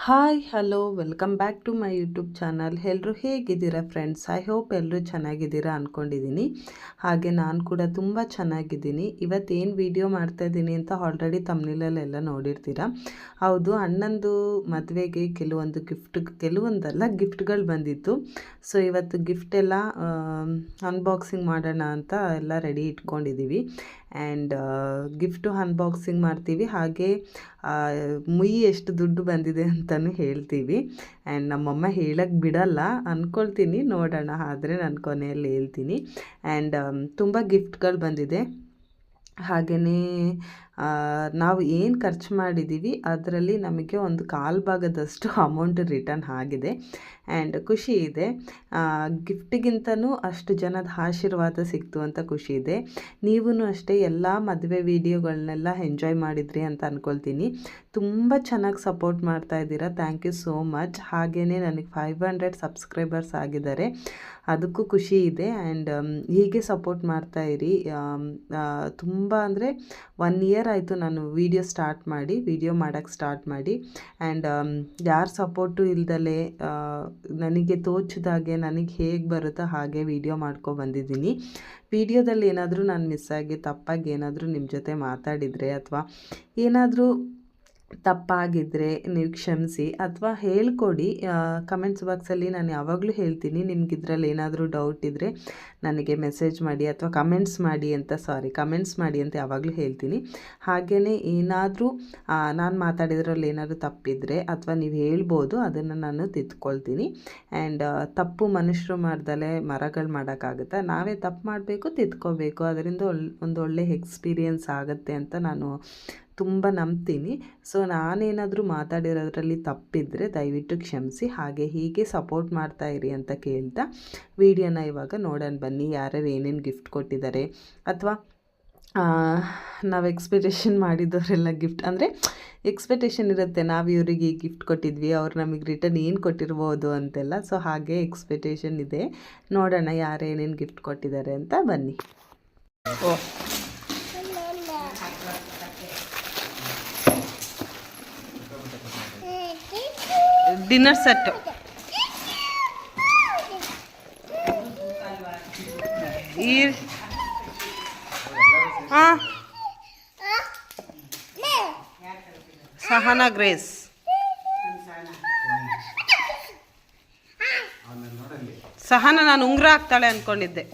Hi hello welcome back to my YouTube channel. ಎಲ್ಲರೂ ಹೇಗಿದ್ದೀರಾ friends? I hope ಎಲ್ಲರೂ ಚೆನ್ನಾಗಿದ್ದೀರಾ ಅಂದ್ಕೊಂಡಿದ್ದೀನಿ. ಹಾಗೆ ನಾನು ಕೂಡ ತುಂಬ ಚೆನ್ನಾಗಿದ್ದೀನಿ. ಇವತ್ತೇನು ವಿಡಿಯೋ ಮಾಡ್ತಾಯಿದ್ದೀನಿ ಅಂತ ಆಲ್ರೆಡಿ ತಮ್ನಿಲಲ್ಲೆಲ್ಲ ನೋಡಿರ್ತೀರ. ಹೌದು, ಅಣ್ಣಂದು ಮದುವೆಗೆ ಕೆಲವೊಂದಲ್ಲ ಗಿಫ್ಟ್ಗಳು ಬಂದಿತ್ತು. ಸೊ ಇವತ್ತು ಗಿಫ್ಟ್ ಎಲ್ಲ ಅನ್ಬಾಕ್ಸಿಂಗ್ ಮಾಡೋಣ ಅಂತ ಎಲ್ಲ ರೆಡಿ ಇಟ್ಕೊಂಡಿದ್ದೀವಿ. ಆ್ಯಂಡ್ ಗಿಫ್ಟು ಅನ್ಬಾಕ್ಸಿಂಗ್ ಮಾಡ್ತೀವಿ, ಹಾಗೆ ಮುಯಿ ಎಷ್ಟು ದುಡ್ಡು ಬಂದಿದೆ ಅಂತಲೂ ಹೇಳ್ತೀವಿ. ಆ್ಯಂಡ್ ನಮ್ಮಮ್ಮ ಹೇಳಕ್ಕೆ ಬಿಡಲ್ಲ ಅಂದ್ಕೊಳ್ತೀನಿ, ನೋಡೋಣ, ಆದರೆ ನಾನು ಕೊನೆಯಲ್ಲಿ ಹೇಳ್ತೀನಿ. ಆ್ಯಂಡ್ ತುಂಬ ಗಿಫ್ಟ್ಗಳು ಬಂದಿದೆ. ಹಾಗೆಯೇ ನಾವು ಏನು ಖರ್ಚು ಮಾಡಿದ್ದೀವಿ ಅದರಲ್ಲಿ ನಮಗೆ ಒಂದು ಕಾಲು ಭಾಗದಷ್ಟು ಅಮೌಂಟ್ ರಿಟರ್ನ್ ಆಗಿದೆ. ಆ್ಯಂಡ್ ಖುಷಿ ಇದೆ. ಗಿಫ್ಟಿಗಿಂತನೂ ಅಷ್ಟು ಜನದ ಆಶೀರ್ವಾದ ಸಿಕ್ತು ಅಂತ ಖುಷಿ ಇದೆ. ನೀವೂ ಅಷ್ಟೇ ಎಲ್ಲ ಮದುವೆ ವೀಡಿಯೋಗಳನ್ನೆಲ್ಲ ಎಂಜಾಯ್ ಮಾಡಿದ್ರಿ ಅಂತ ಅಂದ್ಕೊಳ್ತೀನಿ. ತುಂಬ ಚೆನ್ನಾಗಿ ಸಪೋರ್ಟ್ ಮಾಡ್ತಾ ಇದ್ದೀರಾ. Thank you so much. ಹಾಗೆಯೇ ನನಗೆ 500 ಸಬ್ಸ್ಕ್ರೈಬರ್ಸ್ ಆಗಿದ್ದಾರೆ, ಅದಕ್ಕೂ ಖುಷಿ ಇದೆ. ಆ್ಯಂಡ್ ಹೀಗೆ ಸಪೋರ್ಟ್ ಮಾಡ್ತಾಯಿರಿ. ತುಂಬ ಅಂದರೆ 1 ಇಯರ್ ಆಯಿತು ನಾನು ವಿಡಿಯೋ ಮಾಡೋಕ್ಕೆ ಸ್ಟಾರ್ಟ್ ಮಾಡಿ. ಆ್ಯಂಡ್ ಯಾರ ಸಪೋರ್ಟು ಇಲ್ದಲೇ ನನಗೆ ತೋಚಿದಾಗೆ ನನಗೆ ಹೇಗೆ ಬರುತ್ತೋ ಹಾಗೆ ವಿಡಿಯೋ ಬಂದಿದ್ದೀನಿ. ವಿಡಿಯೋದಲ್ಲಿ ಏನಾದರೂ ನಾನು ಮಿಸ್ ಆಗಿ ತಪ್ಪಾಗಿ ಏನಾದರೂ ನಿಮ್ಮ ಜೊತೆ ಮಾತಾಡಿದರೆ ಅಥವಾ ಏನಾದರೂ ತಪ್ಪಾಗಿದ್ದರೆ ನೀವು ಕ್ಷಮಿಸಿ, ಅಥವಾ ಹೇಳ್ಕೊಡಿ. ಕಮೆಂಟ್ಸ್ ಬಾಕ್ಸಲ್ಲಿ ನಾನು ಯಾವಾಗಲೂ ಹೇಳ್ತೀನಿ, ನಿಮ್ಗೆ ಇದರಲ್ಲಿ ಏನಾದರೂ ಡೌಟ್ ಇದ್ದರೆ ನನಗೆ ಮೆಸೇಜ್ ಮಾಡಿ ಅಥವಾ ಕಮೆಂಟ್ಸ್ ಮಾಡಿ ಅಂತ ಯಾವಾಗಲೂ ಹೇಳ್ತೀನಿ. ಹಾಗೆಯೇ ಏನಾದರೂ ನಾನು ಮಾತಾಡಿದ್ರಲ್ಲಿ ಏನಾದರೂ ತಪ್ಪಿದರೆ ಅಥವಾ ನೀವು ಹೇಳ್ಬೋದು, ಅದನ್ನು ನಾನು ತಿದ್ಕೊಳ್ತೀನಿ. ಆ್ಯಂಡ್ ತಪ್ಪು ಮನುಷ್ಯರು ಮಾಡ್ದಲೇ ಮರಗಳು ಮಾಡೋಕ್ಕಾಗುತ್ತಾ? ನಾವೇ ತಪ್ಪು ಮಾಡಬೇಕು, ತಿದ್ಕೋಬೇಕು, ಅದರಿಂದ ಒಂದು ಒಳ್ಳೆ ಎಕ್ಸ್ಪೀರಿಯೆನ್ಸ್ ಆಗುತ್ತೆ ಅಂತ ನಾನು ತುಂಬ ನಂಬ್ತೀನಿ. ಸೊ ನಾನೇನಾದರೂ ಮಾತಾಡಿರೋದ್ರಲ್ಲಿ ತಪ್ಪಿದ್ದರೆ ದಯವಿಟ್ಟು ಕ್ಷಮಿಸಿ. ಹಾಗೆ ಹೀಗೆ ಸಪೋರ್ಟ್ ಮಾಡ್ತಾಯಿರಿ ಅಂತ ಕೇಳ್ತಾ ವಿಡಿಯೋನ ಇವಾಗ ನೋಡೋಣ ಬನ್ನಿ. ಯಾರ್ಯಾರು ಏನೇನು ಗಿಫ್ಟ್ ಕೊಟ್ಟಿದ್ದಾರೆ, ಅಥವಾ ನಾವು ಎಕ್ಸ್ಪೆಕ್ಟೇಷನ್ ಮಾಡಿದವರೆಲ್ಲ ಗಿಫ್ಟ್, ಅಂದರೆ ಎಕ್ಸ್ಪೆಕ್ಟೇಷನ್ ಇರುತ್ತೆ, ನಾವು ಇವರಿಗೆ ಈ ಗಿಫ್ಟ್ ಕೊಟ್ಟಿದ್ವಿ, ಅವ್ರು ನಮಗೆ ರಿಟರ್ನ್ ಏನು ಕೊಟ್ಟಿರ್ಬೋದು ಅಂತೆಲ್ಲ. ಸೊ ಹಾಗೆ ಎಕ್ಸ್ಪೆಕ್ಟೇಷನ್ ಇದೆ. ನೋಡೋಣ ಯಾರು ಏನೇನು ಗಿಫ್ಟ್ ಕೊಟ್ಟಿದ್ದಾರೆ ಅಂತ. ಬನ್ನಿ. Dinner set, Sahana grace, Sahana ನಾನು ಉಂಗುರ ಹಾಕ್ತಾಳೆ ಅಂದ್ಕೊಂಡಿದ್ದೆ.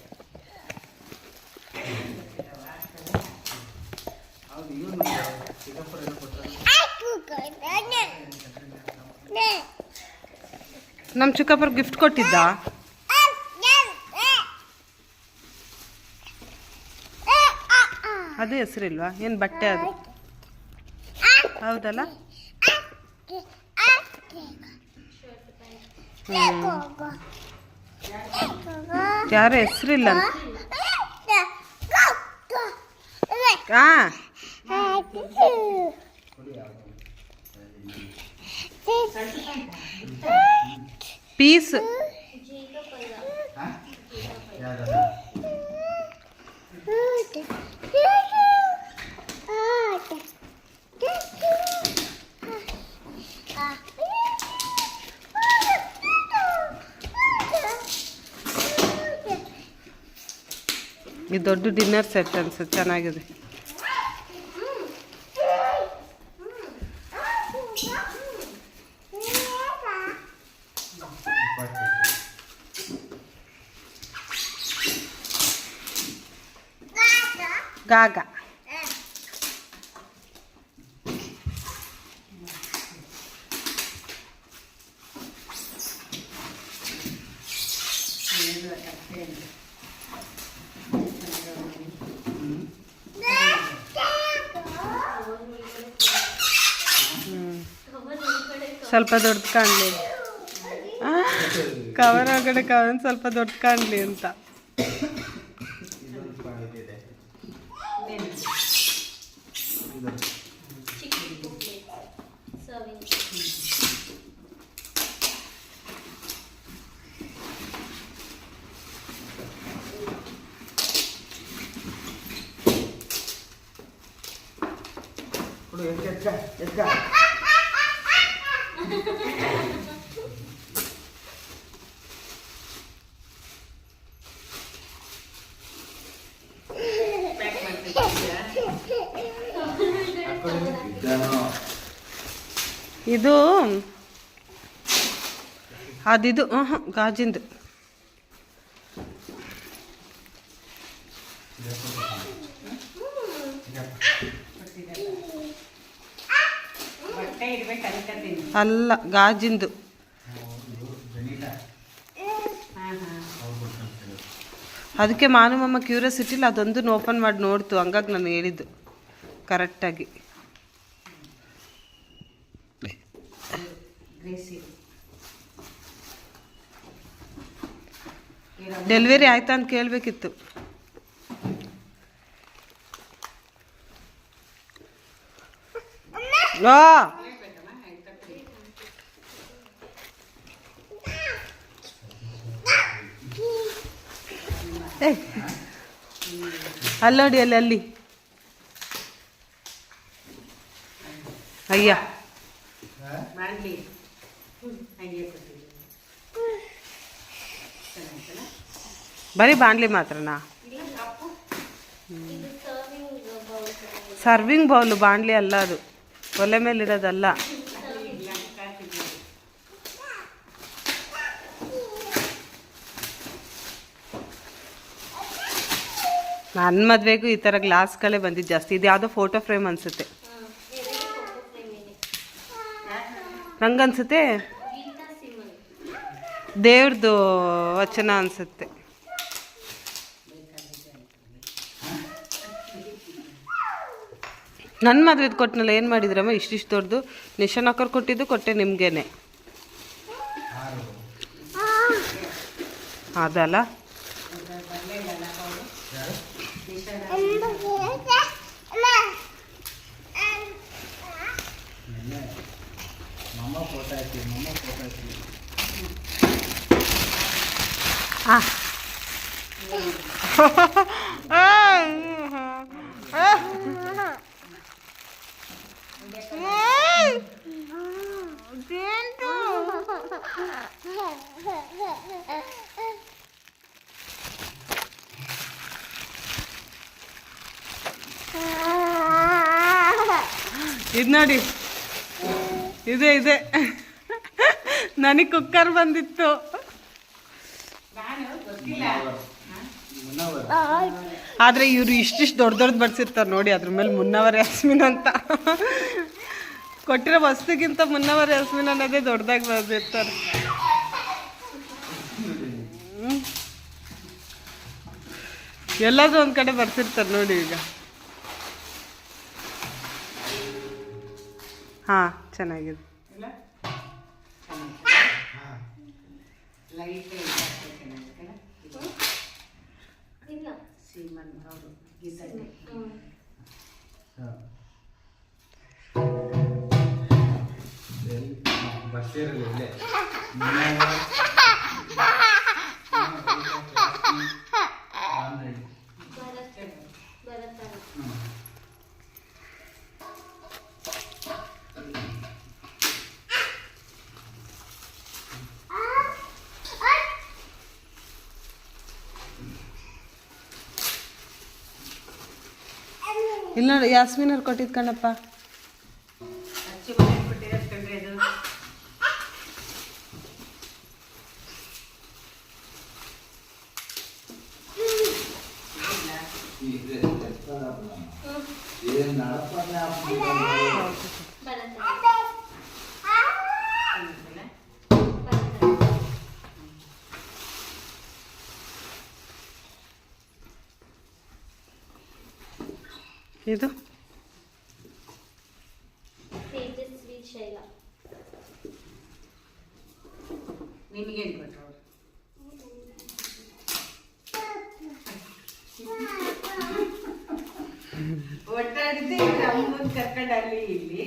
ನಮ್ಮ ಚಿಕ್ಕಪ್ಪರ್ ಗಿಫ್ಟ್ ಕೊಟ್ಟಿದ್ದ. ಅದು ಹೆಸರಿಲ್ವಾ? ಏನು ಬಟ್ಟೆ ಅದು? ಹೌದಲ್ಲ? ಯಾರ ಹೆಸರಿಲ್ಲ ಪೀಸ್. ಇದು ದೊಡ್ಡ ಡಿನ್ನರ್ ಸೆಟ್ ಅನ್ಸುತ್ತೆ, ಚೆನ್ನಾಗಿದೆ. ಗಾಗ ಸ್ವಲ್ಪ ದೊಡ್ಡ ಕಾಣಲಿ, ಕವರ್ ಒಳಗಡೆ ಕವರ್ ಸ್ವಲ್ಪ ದೊಡ್ಡ ಕಾಣಲಿ ಅಂತ. ಇದು ಅದಿದು ಗಾಜಿಂದು. ಅಲ್ಲ ಗಾಜಿಂದು. ಅದಕ್ಕೆ ಮಾನುಮಮ್ಮ ಕ್ಯೂರಿಯಾಸಿಟಿಲಿ ಅದೊಂದು ಓಪನ್ ಮಾಡಿ ನೋಡ್ತು, ಹಂಗಾಗಿ ನಾನು ಹೇಳಿದ್ದು ಕರೆಕ್ಟಾಗಿ. ಡೆಲಿವರಿ ಆಯ್ತಾ ಅಂತ ಕೇಳಬೇಕಿತ್ತು. ಅಲ್ಲಿ ನೋಡಿ, ಅಲ್ಲಿ ಅಯ್ಯ ಬರೀ ಬಾಣಲಿ ಮಾತ್ರನಾ? ಸರ್ವಿಂಗ್ ಬೌಲು, ಬಾಣಲಿ ಅಲ್ಲ ಅದು, ಒಲೆ ಮೇಲೆ ಇರೋದಲ್ಲ. ನನ್ನ ಮದುವೆಗೂ ಈ ಥರ ಗ್ಲಾಸ್ಗಳೇ ಬಂದಿದ್ದು ಜಾಸ್ತಿ. ಇದು ಯಾವುದೋ ಫೋಟೋ ಫ್ರೇಮ್ ಅನಿಸುತ್ತೆ, ನಂಗನ್ಸುತ್ತೆ ದೇವ್ರದ್ದು ವಚನ ಅನಿಸುತ್ತೆ. ನನ್ನ ಮದುವೆದು ಕೊಟ್ಟನಲ್ಲ, ಏನು ಮಾಡಿದ್ರಮ್ಮ ಇಷ್ಟಿಷ್ಟು ದೊಡ್ಡದು? ನಿಶಾನ್ ಹಾಕೋರು ಕೊಟ್ಟಿದ್ದು ಕೊಟ್ಟೆ ನಿಮಗೇನೆ ಅದಲ್ಲ. ಇದು ನೋಡಿ, ಇದೆ ನನಗೆ ಕುಕ್ಕರ್ ಬಂದಿತ್ತು. ಆದರೆ ಇವರು ಇಷ್ಟಿಷ್ಟು ದೊಡ್ಡದು ಬಡಿಸಿರ್ತಾರೆ ನೋಡಿ, ಅದ್ರ ಮೇಲೆ ಮುನ್ನವರ್ ಯಾಸ್ಮಿನ್ ಅಂತ ಕೊಟ್ಟಿರೋ ವಸ್ತುಗಿಂತ ಮುನ್ನವರ್ ಯಾಸ್ಮಿನ್ ಅನ್ನೋದೇ ದೊಡ್ಡದಾಗಿ ಬರೆದಿರ್ತಾರೆ. ಎಲ್ಲಾದ್ರೂ ಒಂದು ಕಡೆ ಬರ್ತಿರ್ತಾರೆ ನೋಡಿ. ಈಗ ಹಾಂ, ಚೆನ್ನಾಗಿದೆ. ಇಲ್ಲ ನೋಡಿ, ಯಾಸ್ಮಿನ್ ಅವ್ರು ಕೊಟ್ಟಿದ್ದು ಕಣಪ್ಪ. ಇದು ನಿಮಗೇನು ಕೊಟ್ಟರು? ಒಟ್ಟಾಡಿದ್ದೆ ಅಮ್ಮನ ಕರ್ಕೊಂಡು ಅಲ್ಲಿ ಇಲ್ಲಿ.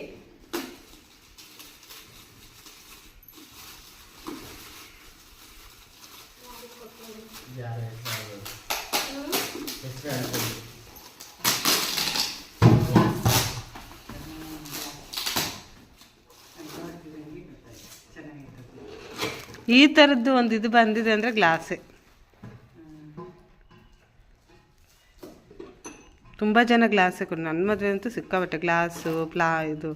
ಈ ಥರದ್ದು ಒಂದು ಇದು ಬಂದಿದೆ ಅಂದರೆ ಗ್ಲಾಸೇ. ತುಂಬ ಜನ ಗ್ಲಾಸೇ ಕೊಡು. ನನ್ನ ಮದುವೆ ಅಂತೂ ಸಿಕ್ಕಾಬಟ್ಟೆ ಗ್ಲಾಸು, ಇದು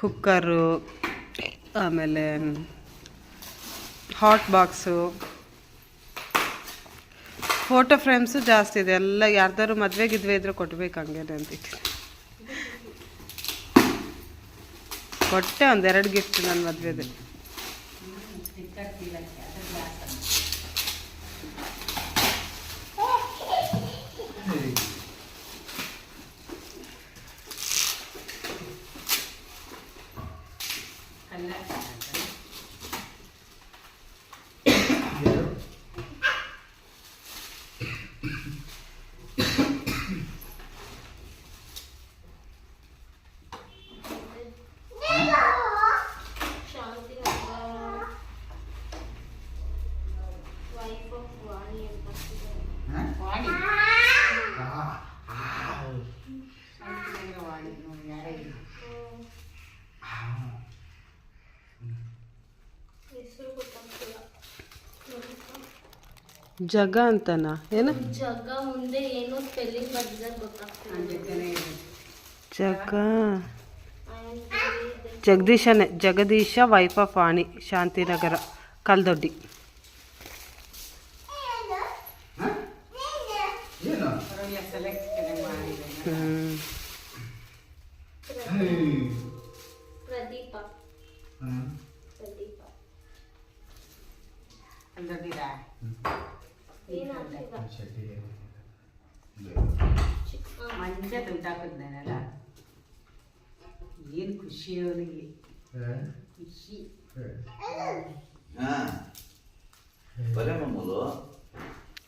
ಕುಕ್ಕರು, ಆಮೇಲೆ ಹಾಟ್ ಬಾಕ್ಸು, ಫೋಟೋ ಫ್ರೇಮ್ಸು ಜಾಸ್ತಿ ಇದೆ. ಎಲ್ಲ ಯಾರ್ದಾದ್ರು ಮದುವೆ ಇದ್ರೆ ಕೊಟ್ಬೇಕು ಹಂಗೇನೆ ಅಂತ ಕೊಟ್ಟೆ. ಒಂದೆರಡು ಗಿಫ್ಟ್ ನನ್ನ ಮದುವೆದೆ. ಜಗ ಅಂತನಾ? ಏನು ಜಗ? ಮುಂದೆ ಏನು ಸ್ಪೆಲ್ಲಿಂಗ್ ಬರ್ದಿದೆ ಗೊತ್ತಾಗ್ತಿಲ್ಲ. ಜಗ ಜಗದೀಶನೇ. ಜಗದೀಶ ವೈಫ್ ಆಫ್ ವಾಣಿ, ಶಾಂತಿನಗರ, ಕಲ್ದೊಡ್ಡಿ. ಪ್ರದೀಪ ಮಂಚ ತುಂಟಾಕದ್ನಲ್ಲ. ಏನು ಖುಷಿ ಅವನಿಗೆ, ಖುಷಿ.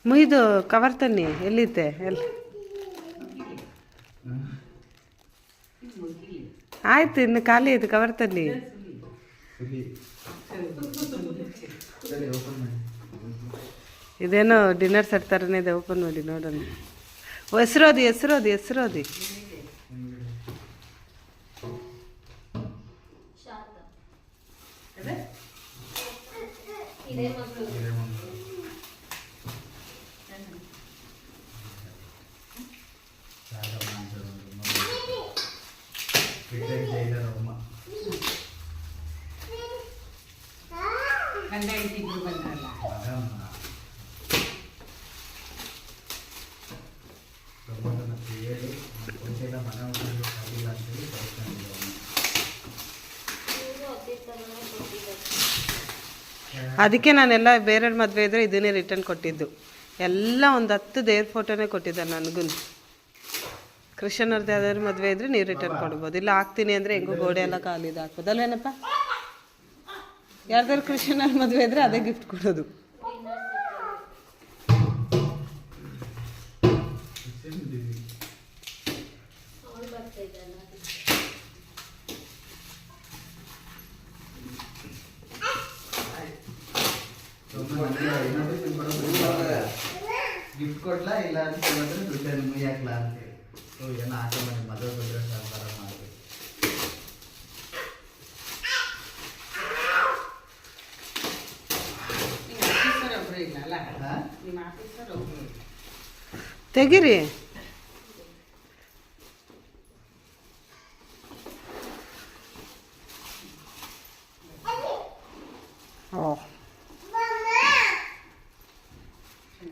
ಮುಯ್ದು ಕವರ್ ತನ್ನಿ. ಎಲ್ಲಿತ್ತೆ? ಆಯ್ತು, ಇನ್ನು ಖಾಲಿ ಆಯ್ತು. ಕವರ್ ತನ್ನಿ. ಇದೇನೋ ಡಿನ್ನರ್ ಸೆಟ್ ಥರನೇ ಇದೆ. ಓಪನ್ ಮಾಡಿ ನೋಡೋಣ. ಹೆಸರೋದಿ ಹೆಸರೋದಿ ಹೆಸರೋದಿ. ಗಂಡ ಇಟ್ಟಿದ್ರು ಬಂದ್ರಲ್ಲ. ಅದಕ್ಕೆ ನಾನೆಲ್ಲ ಬೇರೆ ಮದುವೆ ಇದ್ದರೆ ಇದನ್ನೇ ರಿಟರ್ನ್ ಕೊಟ್ಟಿದ್ದು. ಎಲ್ಲ ಒಂದು 10 ದೇವ್ರ ಫೋಟೋನೇ ಕೊಟ್ಟಿದ್ದೆ ನನಗೂ. ಕೃಷ್ಣನವ್ರದ್ದು ಯಾವ್ದಾದ್ರು ಮದುವೆ ಇದ್ದರೆ ನೀವು ರಿಟರ್ನ್ ಕೊಡ್ಬೋದು. ಇಲ್ಲ ಹಾಕ್ತೀನಿ ಅಂದರೆ ಹೆಂಗೋ ಗೋಡೆ ಎಲ್ಲ ಖಾಲಿದು ಹಾಕ್ಬೋದು ಅಲ್ವೇನಪ್ಪ? ಯಾರ್ದಾದ್ರು ಕೃಷ್ಣನ ಮದುವೆ ಇದ್ದರೆ ಅದೇ ಗಿಫ್ಟ್ ಕೊಡೋದು. ಗಿಫ್ಟ್ ಕೊಡ್ಲಾ ಇಲ್ಲ ಅಂತ ರಿಟರ್ನ್ ಮುಯ್ಯಾಕ್ಲಾ ಅಂತೇಳಿ. ಸೊ ಏನೋ ಆಟ ಮಾಡಿ ಮದುವೆ ಬಂದರೆ ವ್ಯಾಪಾರ ಮಾಡಬೇಕು. ತೆಗಿರಿ. ಓ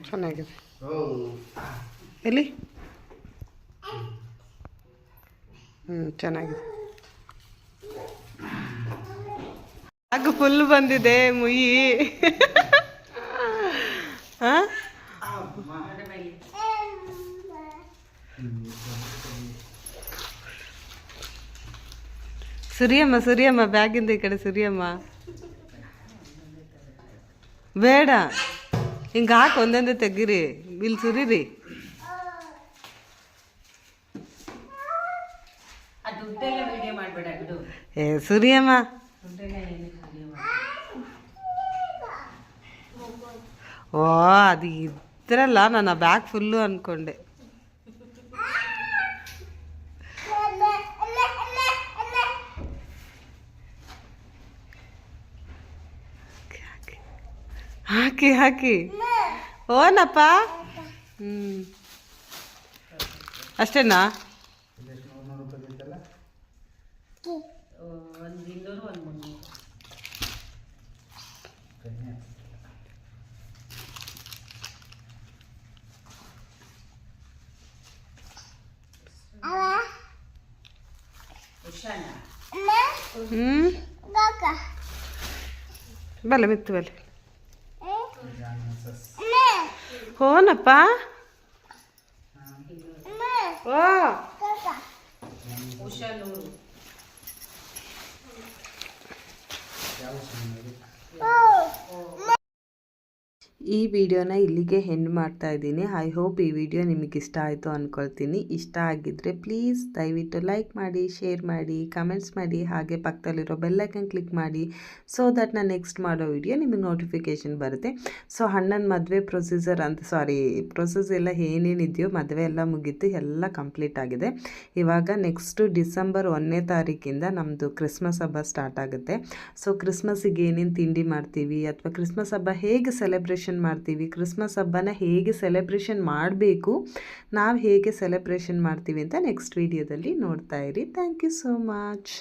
ಚೆನ್ನಾಗಿದೆ. ಎಲ್ಲಿ? ಚೆನ್ನಾಗಿದೆ. ಆಗ ಫುಲ್ ಬಂದಿದೆ ಮುಯಿ. ಹಾಂ, ಸುರಿಯಮ್ಮ ಸುರಿಯಮ್ಮ, ಬ್ಯಾಗಿಂದ ಈ ಕಡೆ ಸುರಿಯಮ್ಮ. ಬೇಡ, ಹಿಂಗೆ ಹಾಕಿ ಒಂದೊಂದೇ ತೆಗೀರಿ. ಇಲ್ಲಿ ಸುರೀರಿ. ಏ ಸುರಿಯಮ್ಮ. ಓ ಅದು ಇದ್ರಲ್ಲ, ನಾನು ಆ ಬ್ಯಾಗ್ ಫುಲ್ಲು ಅಂದ್ಕೊಂಡೆ. ಹಾಕಿ ಓನಪ್ಪ. ಅಷ್ಟೇನಾ? ಇದೆಷ್ಟು 100 ರೂಪಾಯಿ ಬಿತ್ತಲ್ಲ? ಒಂದು 200 ಒಂದು 300. ಕಡಿಮೆ. ಉಷಾನ ಬಲೆ ಮಿತ್ತು ಬಲೆ ಜಾನ್ಸಸ್. ಓನಪ್ಪ. ಓ ಉಷಾ 100. ಯಾವ ಸಮಯದಲ್ಲಿ? ಈ ವಿಡಿಯೋನ ಇಲ್ಲಿಗೆ ಎಂಡ್ ಮಾಡ್ತಾ ಇದ್ದೀನಿ. ಐ ಹೋಪ್ ಈ ವಿಡಿಯೋ ನಿಮಗೆ ಇಷ್ಟ ಆಯಿತು ಅಂದ್ಕೊಳ್ತೀನಿ. ಇಷ್ಟ ಆಗಿದ್ದರೆ ಪ್ಲೀಸ್ ದಯವಿಟ್ಟು ಲೈಕ್ ಮಾಡಿ, ಶೇರ್ ಮಾಡಿ, ಕಮೆಂಟ್ಸ್ ಮಾಡಿ, ಹಾಗೆ ಪಕ್ಕದಲ್ಲಿರೋ ಬೆಲ್ಲೈಕನ್ ಕ್ಲಿಕ್ ಮಾಡಿ. ಸೊ ದಟ್ ನಾನು ನೆಕ್ಸ್ಟ್ ಮಾಡೋ ವಿಡಿಯೋ ನಿಮಗೆ ನೋಟಿಫಿಕೇಷನ್ ಬರುತ್ತೆ. ಸೊ ಅಣ್ಣನ ಮದುವೆ ಪ್ರೊಸೆಸ್ ಎಲ್ಲ ಏನೇನಿದೆಯೋ ಮದುವೆ ಎಲ್ಲ ಮುಗೀತು, ಎಲ್ಲ ಕಂಪ್ಲೀಟ್ ಆಗಿದೆ. ಇವಾಗ ನೆಕ್ಸ್ಟು ಡಿಸೆಂಬರ್ 1ನೇ ತಾರೀಕಿಂದ ನಮ್ಮದು ಕ್ರಿಸ್ಮಸ್ ಹಬ್ಬ ಸ್ಟಾರ್ಟ್ ಆಗುತ್ತೆ. ಸೊ ಕ್ರಿಸ್ಮಸ್ಸಿಗೆ ಏನೇನು ತಿಂಡಿ ಮಾಡ್ತೀವಿ ಅಥವಾ ಕ್ರಿಸ್ಮಸ್ ಹಬ್ಬ ಹೇಗೆ ಸೆಲೆಬ್ರೇಷನ್ ಮಾಡ್ತೀವಿ, ಕ್ರಿಸ್ಮಸ್ ಹಬ್ಬನ ಹೇಗೆ ಸೆಲೆಬ್ರೇಷನ್ ಮಾಡಬೇಕು, ನಾವು ಹೇಗೆ ಸೆಲೆಬ್ರೇಷನ್ ಮಾಡ್ತೀವಿ ಅಂತ ನೆಕ್ಸ್ಟ್ ವಿಡಿಯೋದಲ್ಲಿ ನೋಡ್ತಾ ಇರಿ. Thank you so much.